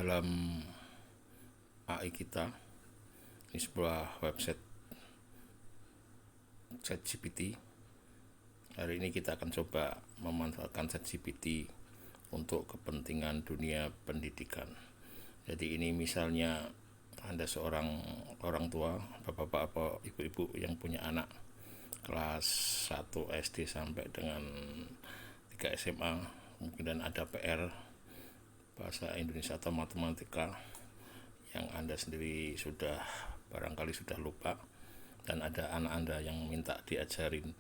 dalam AI kita. Ini sebuah website ChatGPT. Hari ini kita akan coba memanfaatkan ChatGPT untuk kepentingan dunia pendidikan. Jadi ini misalnya Anda seorang orang tua, bapak-bapak atau ibu-ibu yang punya anak kelas 1 SD sampai dengan 3 SMA, kemudian ada PR bahasa Indonesia atau matematika yang Anda sendiri barangkali sudah lupa, dan ada anak Anda yang minta diajarin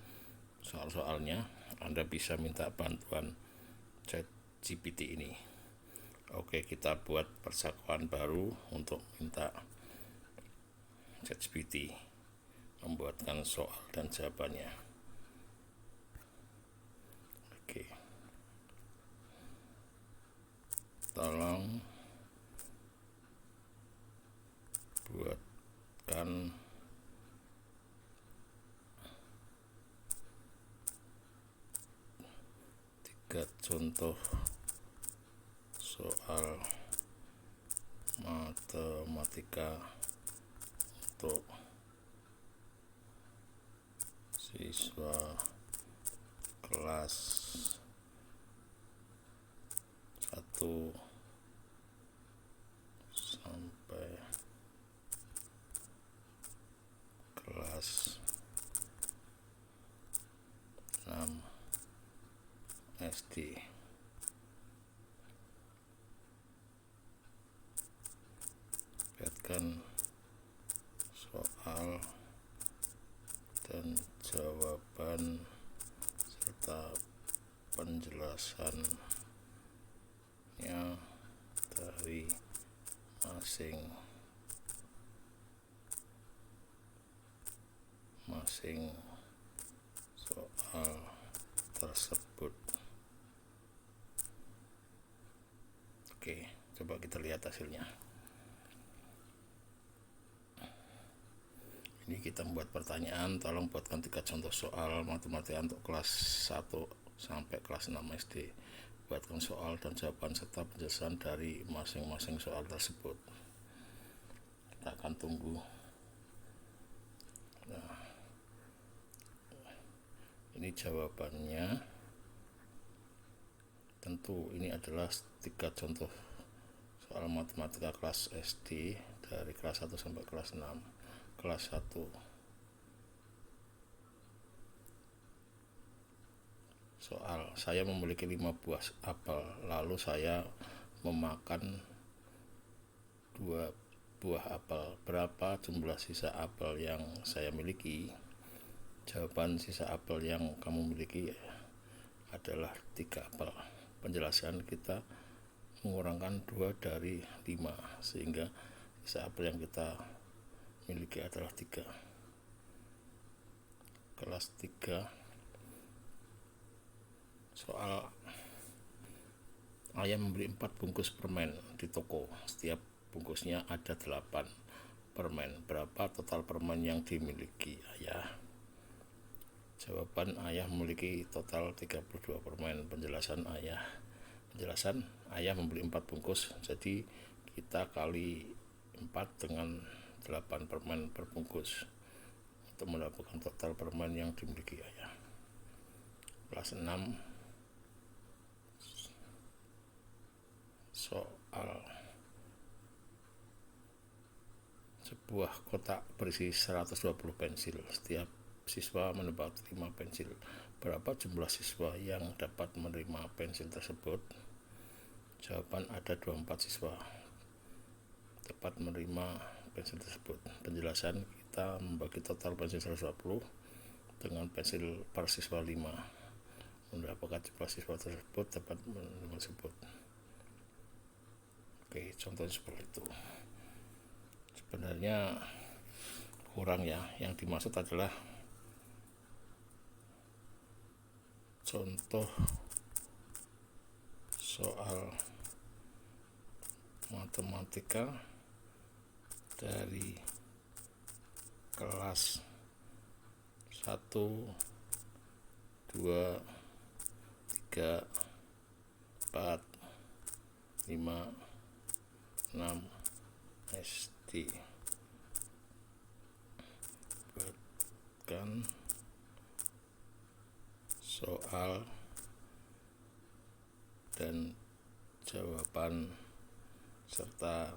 soal-soalnya. Anda bisa minta bantuan ChatGPT ini. Oke, kita buat percakapan baru untuk minta ChatGPT membuatkan soal dan jawabannya. Oke, tolong buatkan contoh soal matematika untuk siswa kelas 1 sampai kelas 6 SD. Buatkan soal dan jawaban serta penjelasannya dari masing-masing soal tersebut. Oke, coba kita lihat hasilnya. Ini kita membuat pertanyaan, tolong buatkan 3 contoh soal matematika untuk kelas 1 sampai kelas 6 SD. Buatkan soal dan jawaban serta penjelasan dari masing-masing soal tersebut. Kita akan tunggu. Nah, ini jawabannya. Tentu ini adalah 3 contoh soal matematika kelas SD dari kelas 1 sampai kelas 6. Kelas 1, soal, saya memiliki 5 buah apel, lalu saya memakan 2 buah apel. Berapa jumlah sisa apel yang saya miliki? Jawaban, sisa apel yang kamu miliki adalah 3 apel. Penjelasan, kita mengurangkan 2 dari 5 sehingga sisa apel yang kita miliki adalah 3. Kelas 3, soal, ayah membeli 4 bungkus permen di toko. Setiap bungkusnya ada 8 permen. Berapa total permen yang dimiliki ayah? Jawaban, ayah memiliki total 32 permen. Penjelasan, ayah membeli 4 bungkus, jadi kita kali 4 dengan 8 permen per bungkus untuk mendapatkan total permen yang dimiliki ayah. Kelas 6, soal, sebuah kotak berisi 120 pensil. Setiap siswa mendapat 5 pensil. Berapa jumlah siswa yang dapat menerima pensil tersebut? Jawaban, ada 24 siswa dapat menerima pensil tersebut. Penjelasan, kita membagi total pensil 120 dengan pensil per siswa 5. Mendapatkan jumlah siswa tersebut dapat menerima tersebut. Oke, contohnya seperti itu. Sebenarnya kurang ya, yang dimaksud adalah contoh soal matematika dari kelas 1, 2, 3, 4, 5, 6 SD. Buatkan soal dan jawaban serta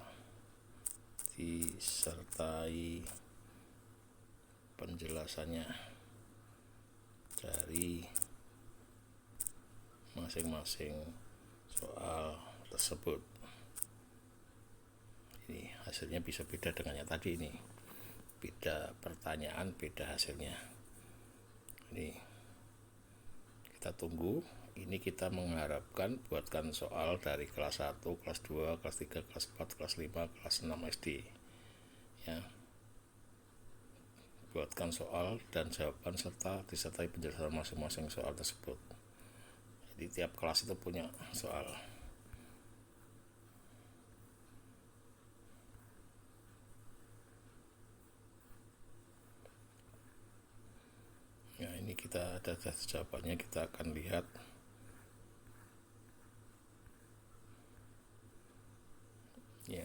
disertai penjelasannya dari masing-masing soal tersebut. Ini hasilnya bisa beda dengan yang tadi, ini beda pertanyaan, beda hasilnya. Ini kita tunggu. Ini kita mengharapkan buatkan soal dari kelas 1, kelas 2, kelas 3, kelas 4, kelas 5, kelas 6 SD ya. Buatkan soal dan jawaban serta disertai penjelasan masing-masing soal tersebut. Jadi tiap kelas itu punya soal. Ya, ini kita ada jawabannya, kita akan lihat. Ya.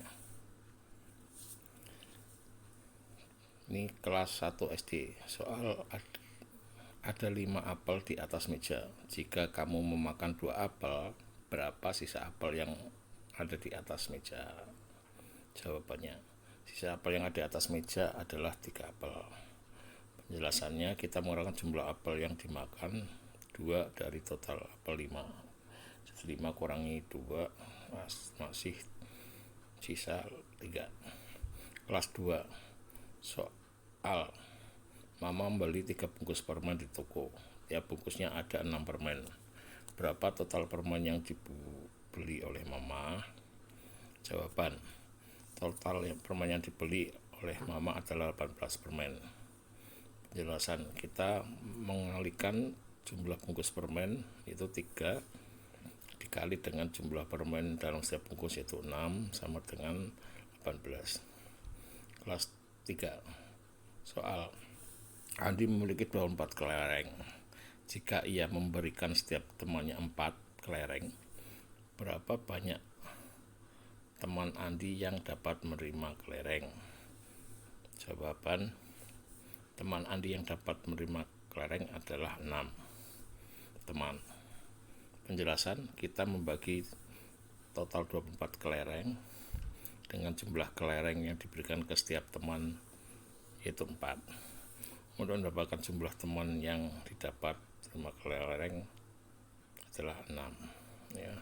Ini kelas 1 SD. Soal ada 5 apel di atas meja. Jika kamu memakan 2 apel, berapa sisa apel yang ada di atas meja? Jawabannya, sisa apel yang ada di atas meja adalah 3 apel. Penjelasannya, kita mengurangkan jumlah apel yang dimakan 2 dari total apel 5. 5 kurangi 2 masih sisa 3. Kelas 2. Soal, Mama membeli 3 bungkus permen di toko. Tiap bungkusnya ada 6 permen. Berapa total permen yang dibeli oleh Mama? Jawaban, total permen yang dibeli oleh Mama adalah 18 permen. Penjelasan, kita mengalihkan jumlah bungkus permen itu 3 dikali dengan jumlah permen dalam setiap bungkus, yaitu 6 sama dengan 18. Kelas 3. Soal, Andi memiliki 24 kelereng. Jika ia memberikan setiap temannya 4 kelereng, berapa banyak teman Andi yang dapat menerima kelereng? Jawaban, teman Andi yang dapat menerima kelereng adalah 6 teman. Penjelasan, kita membagi total 24 kelereng dengan jumlah kelereng yang diberikan ke setiap teman, yaitu 4. Untuk mendapatkan jumlah teman yang didapat 5 kelereng adalah 6 ya.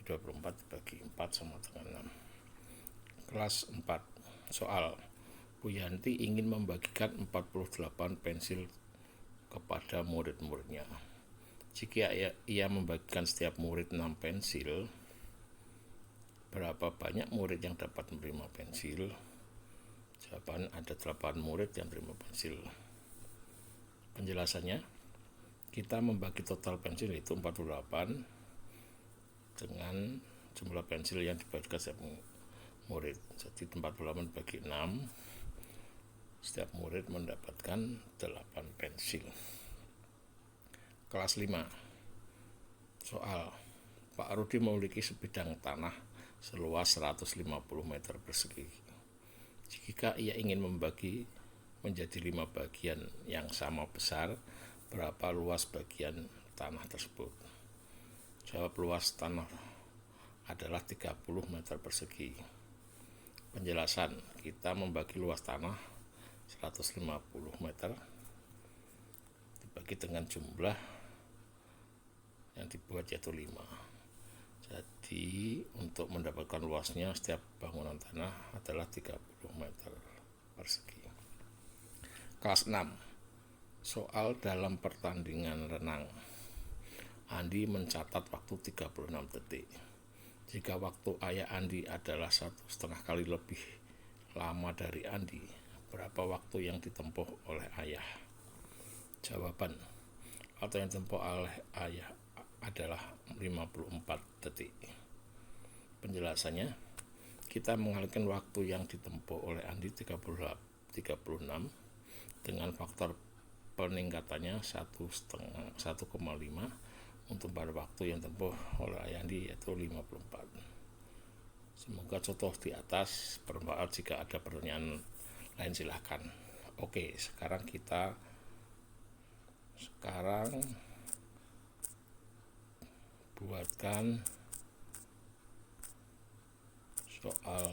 24 dibagi 4 sama dengan 6. Kelas 4. Soal, Bu Yanti ingin membagikan 48 pensil kepada murid-muridnya. Jika ia membagikan setiap murid 6 pensil, berapa banyak murid yang dapat menerima pensil? Jawaban, ada 8 murid yang menerima pensil. Penjelasannya, kita membagi total pensil itu 48 dengan jumlah pensil yang dibagikan setiap murid. Jadi 48 bagi 6, setiap murid mendapatkan 8 pensil. Kelas 5. Soal, Pak Rudi memiliki sebidang tanah seluas 150 meter persegi. Jika ia ingin membagi menjadi 5 bagian yang sama besar, berapa luas bagian tanah tersebut? Jawab, luas tanah adalah 30 meter persegi. Penjelasan, kita membagi luas tanah 150 meter dibagi dengan jumlah yang dibuat, yaitu 5. Jadi untuk mendapatkan luasnya setiap bangunan tanah adalah 30 meter persegi. Kelas 6. Soal, dalam pertandingan renang, Andi mencatat waktu 36 detik. Jika waktu ayah Andi adalah 1,5 kali lebih lama dari Andi, berapa waktu yang ditempuh oleh ayah? Jawaban, waktu yang ditempuh oleh ayah adalah 54 detik. Penjelasannya, kita mengalihkan waktu yang ditempuh oleh Andi 36 dengan faktor peningkatannya 1,5 untuk pada waktu yang ditempuh oleh ayah Andi, yaitu 54. Semoga contoh di atas bermanfaat. Jika ada pertanyaan lain silahkan. Oke, sekarang buatkan soal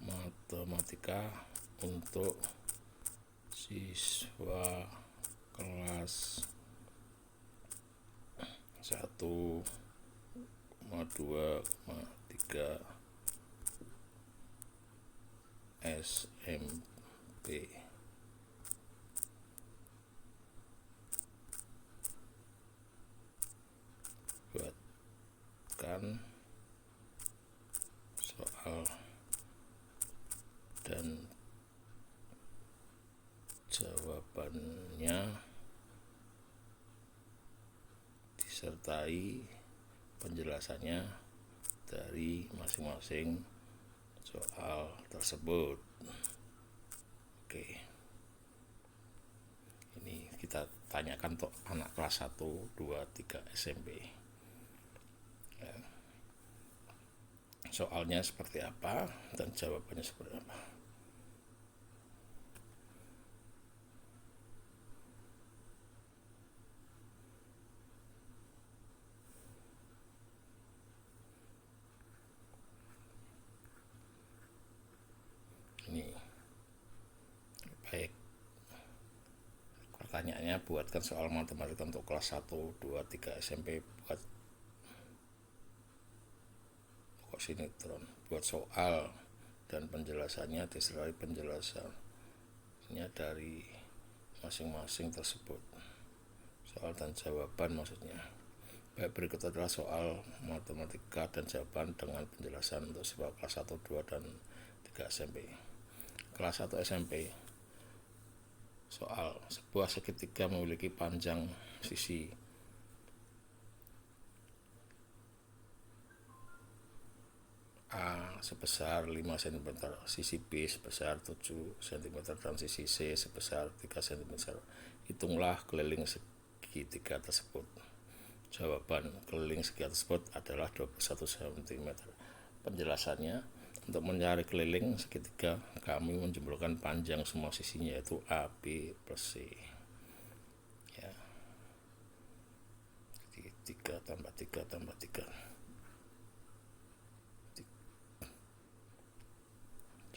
matematika untuk siswa kelas 1, 2, 3 SMP. Buatkan soal dan jawabannya disertai penjelasannya dari masing-masing soal tersebut. Oke, ini kita tanyakan untuk anak kelas 1, 2, 3 SMP. Ya. Soalnya seperti apa dan jawabannya seperti apa. Ini baik, pertanyaannya buatkan soal matematika untuk kelas 1, 2, 3 SMP. Buat sinetron, buat soal dan penjelasannya disertai penjelasannya dari masing-masing tersebut. Soal dan jawaban maksudnya. Baik, berikut adalah soal matematika dan jawaban dengan penjelasan untuk siswa kelas 1, 2, dan 3 SMP. Kelas 1 SMP. Soal, sebuah segitiga memiliki panjang sisi A sebesar 5 cm, sisi B sebesar 7 cm, dan sisi C sebesar 3 cm. Hitunglah keliling segitiga tersebut. Jawaban, keliling segitiga tersebut adalah 21 cm. Penjelasannya, untuk mencari keliling segitiga, kami menjumlahkan panjang semua sisinya, yaitu A, B, plus C. Ya. Jadi 3 tambah 3 tambah 3.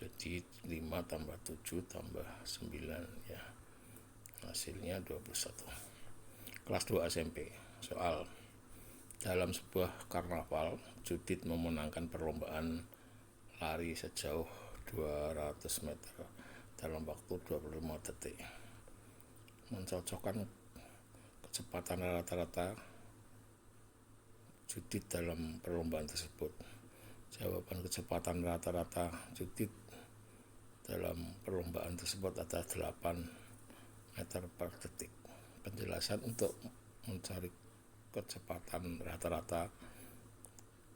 Jadi 5 tambah 7 tambah 9, ya. Hasilnya 21. Kelas 2 SMP. Soal, dalam sebuah karnaval, Judit memenangkan perlombaan lari sejauh 200 meter dalam waktu 25 detik. Mencocokkan kecepatan rata-rata Judit dalam perlombaan tersebut. Jawaban kecepatan rata-rata Judit dalam perlombaan tersebut adalah 8 meter per detik. Penjelasan, untuk mencari kecepatan rata-rata,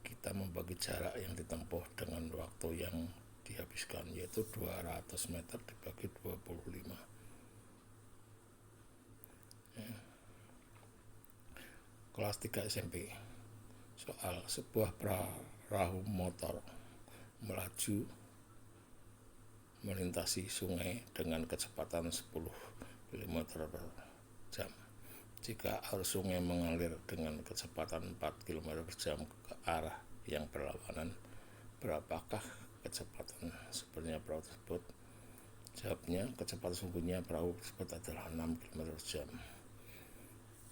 kita membagi jarak yang ditempuh dengan waktu yang dihabiskan, yaitu 200 meter dibagi 25. Ya. Kelas 3 SMP. Soal, sebuah perahu motor melaju melintasi sungai dengan kecepatan 10 km per jam. Jika arus sungai mengalir dengan kecepatan 4 km per jam ke arah yang berlawanan, berapakah kecepatan sebenarnya perahu tersebut? Jawabnya, kecepatan sungguhnya perahu tersebut adalah 6 km per jam.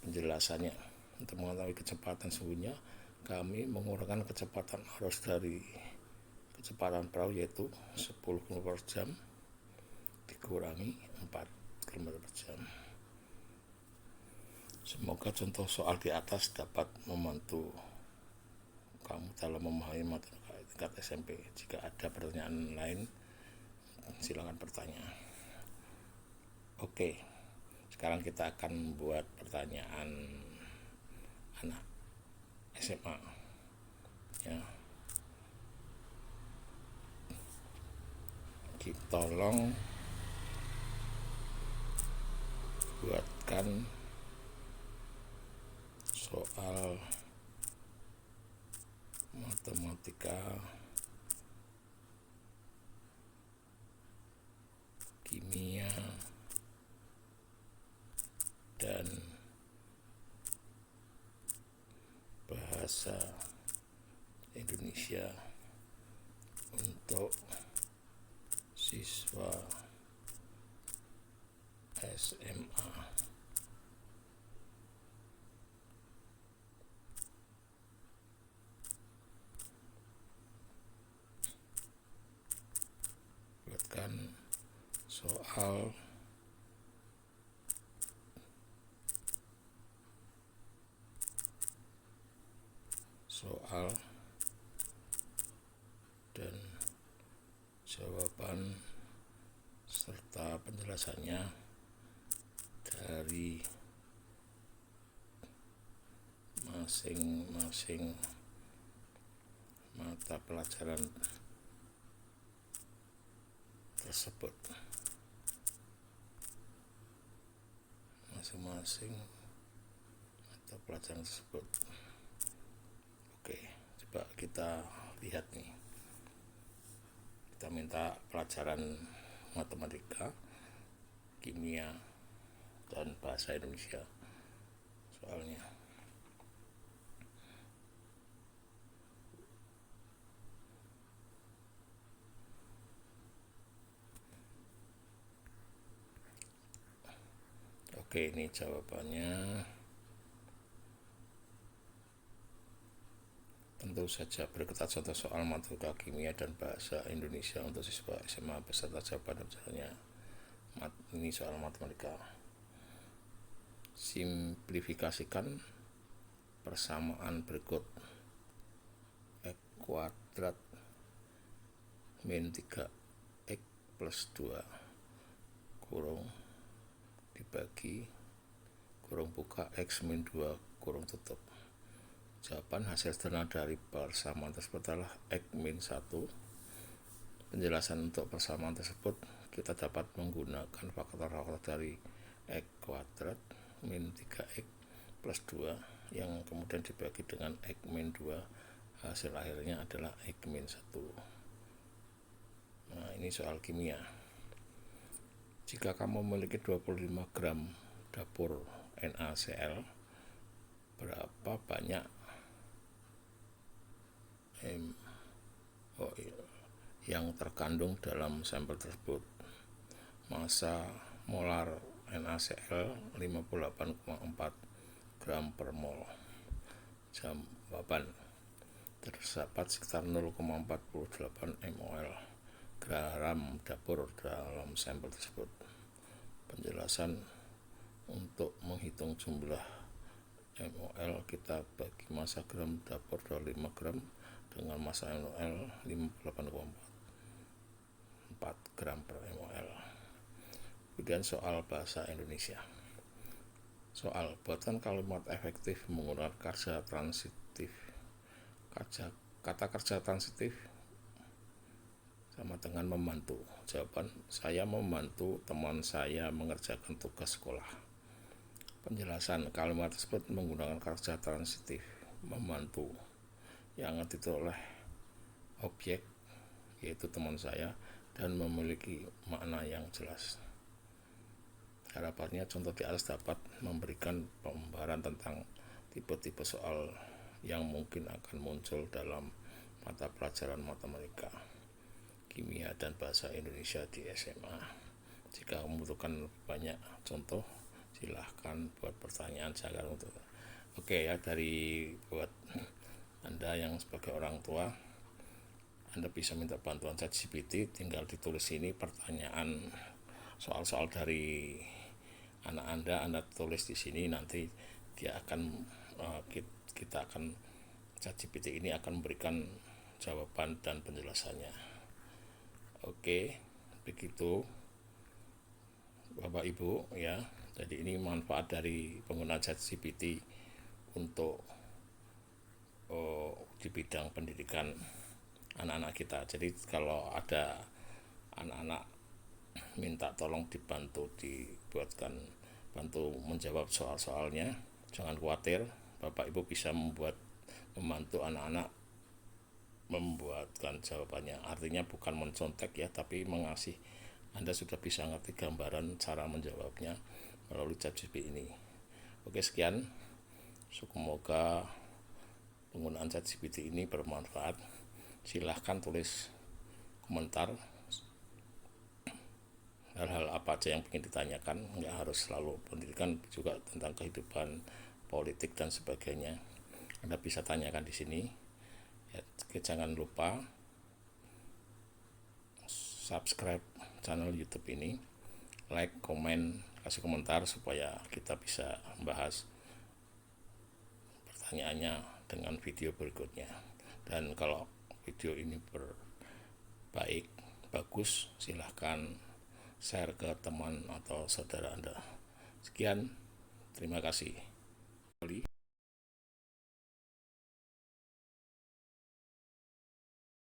Penjelasannya, untuk mengetahui kecepatan sungguhnya, kami mengurangkan kecepatan arus dari kecepatan perahu, yaitu 10 km per jam dikurangi 4 km per jam. Semoga contoh soal di atas dapat membantu kamu dalam memahami matematika tingkat SMP. Jika ada pertanyaan lain, silakan bertanya. Oke, sekarang kita akan buat pertanyaan anak SMA. Ya. Tolong buatkan soal matematika, kimia, dan bahasa Indonesia untuk siswa SMA. Buatkan soal dan jawaban serta penjelasannya dari masing-masing mata pelajaran tersebut. Masing-masing mata pelajaran tersebut. Oke, coba kita lihat nih. Kita minta pelajaran matematika, kimia, dan bahasa Indonesia soalnya. Oke, ini jawabannya. Tentu saja berikut contoh soal matematika, kimia, dan bahasa Indonesia untuk siswa SMA beserta jawaban dan caranya. Ini soal matematika. Simplifikasikan persamaan berikut: x kuadrat min 3x plus 2 kurung dibagi kurung buka x min 2 kurung tutup. Jawaban hasil sederhana dari persamaan tersebut adalah x min 1. Penjelasan untuk persamaan tersebut kita dapat menggunakan faktor-faktor dari x kuadrat min 3x plus 2 yang kemudian dibagi dengan x min 2. Hasil akhirnya adalah x min 1. Nah, ini soal kimia. Jika kamu memiliki 25 gram dapur NaCl, berapa banyak yang terkandung dalam sampel tersebut? Massa molar NaCl 58,4 gram per mol. Jawaban: terdapat sekitar 0,48 mol garam dapur dalam sampel tersebut. Penjelasan: untuk menghitung jumlah mol, kita bagi massa gram dapur 25 gram dengan massa mol 58,4 gram per mol. Kemudian soal bahasa Indonesia. Soal: buatkan kalimat efektif menggunakan kerja transitif. Kata kerja transitif sama dengan membantu. Jawaban: saya membantu teman saya mengerjakan tugas sekolah. Penjelasan: kalimat tersebut menggunakan kerja transitif membantu yang ditolak oleh objek, yaitu teman saya, dan memiliki makna yang jelas. Harapannya contoh di atas dapat memberikan pembaharan tentang tipe-tipe soal yang mungkin akan muncul dalam mata pelajaran matematika, kimia, dan bahasa Indonesia di SMA. Jika membutuhkan banyak contoh, silahkan buat pertanyaan saya untuk. Oke ya, dari buat Anda yang sebagai orang tua, Anda bisa minta bantuan ChatGPT, tinggal ditulis ini pertanyaan soal-soal dari anak Anda tulis di sini, nanti dia akan kita akan ChatGPT ini akan memberikan jawaban dan penjelasannya. Oke, begitu Bapak Ibu ya. Jadi ini manfaat dari penggunaan ChatGPT untuk di bidang pendidikan anak-anak kita. Jadi kalau ada anak-anak minta tolong dibuatkan bantu menjawab soal-soalnya, jangan khawatir, Bapak Ibu bisa membantu anak-anak membuatkan jawabannya. Artinya bukan mencontek ya, tapi mengasih. Anda sudah bisa ngerti gambaran cara menjawabnya melalui ChatGPT ini. Oke, sekian. Semoga penggunaan ChatGPT ini bermanfaat. Silahkan tulis komentar hal-hal apa aja yang ingin ditanyakan, nggak harus selalu pendidikan, juga tentang kehidupan politik dan sebagainya. Anda bisa tanyakan di sini. Ya, jangan lupa subscribe channel YouTube ini, like, komen, kasih komentar supaya kita bisa membahas pertanyaannya dengan video berikutnya. Dan kalau video ini bagus, silahkan share ke teman atau saudara Anda. Sekian, terima kasih.